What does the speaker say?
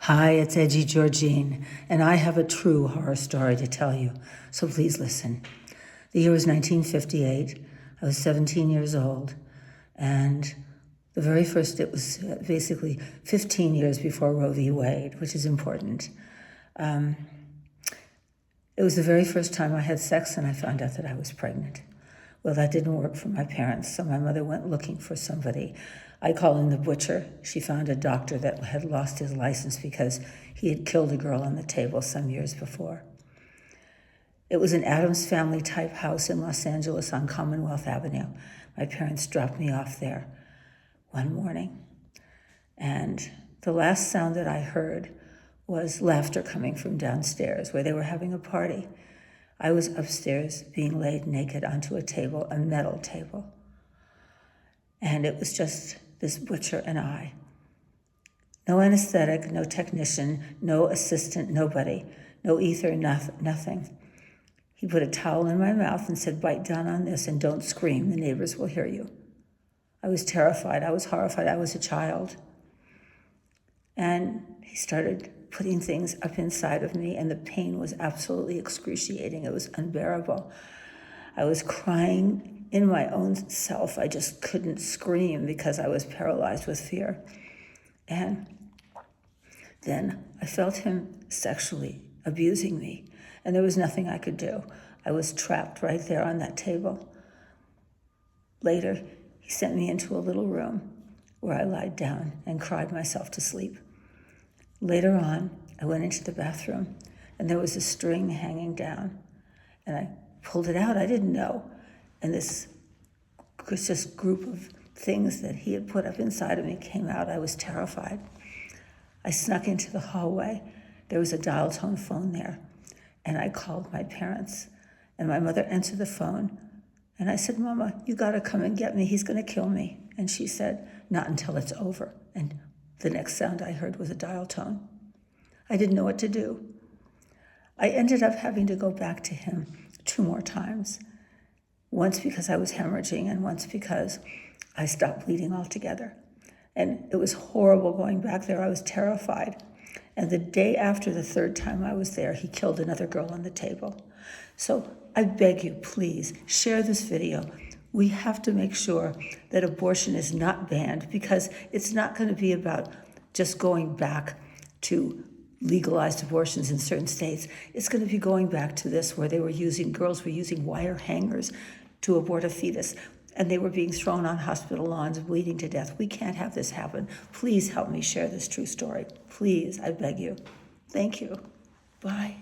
Hi, it's Edgy Georgine, and I have a true horror story to tell you, so please listen. The year was 1958. I was 17 years old, and it was basically 15 years before ROE v. Wade, which is important. It was the very first time I had sex, and I found out that I was pregnant. Well, that didn't work for my parents, so my mother went looking for somebody. I called in the butcher. She found a doctor that had lost his license because he had killed a girl on the table some years before. It was an Addams Family type house in Los Angeles on Commonwealth Avenue. My parents dropped me off there one morning, and the last sound that I heard was laughter coming from downstairs where they were having a party. I was upstairs being laid naked onto a table, a metal table. And it was just this butcher and I. No anesthetic, no technician, no assistant, nobody. No ether, nothing. He put a towel in my mouth and said, "Bite down on this and don't scream. The neighbors will hear you." I was terrified. I was horrified. I was a child. And he started putting things up inside of me, and the pain was absolutely excruciating. It was unbearable. I was crying in my own self. I just couldn't scream because I was paralyzed with fear. And then I felt him sexually abusing me, and there was nothing I could do. I was trapped right there on that table. Later, he sent me into a little room where I lied down and cried myself to sleep. Later on, I went into the bathroom, and there was a string hanging down, and I pulled it out. I didn't know. And this just group of things that he had put up inside of me came out. I was terrified. I snuck into the hallway. There was a dial tone phone there, and I called my parents, and my mother answered the phone, and I said, "Mama, you gotta come and get me. He's gonna kill me." And she said, "Not until it's over." And the next sound I heard was a dial tone. I didn't know what to do. I ended up having to go back to him 2 more times. Once because I was hemorrhaging, and once because I stopped bleeding altogether. And it was horrible going back there. I was terrified. And the day after the 3rd time I was there, he killed another girl on the table. So I beg you, please, share this video. We have to make sure that abortion is not banned, because it's not going to be about just going back to legalized abortions in certain states. It's going to be going back to this where girls were using wire hangers to abort a fetus, and they were being thrown on hospital lawns, bleeding to death. We can't have this happen. Please help me share this true story. Please, I beg you. Thank you. Bye.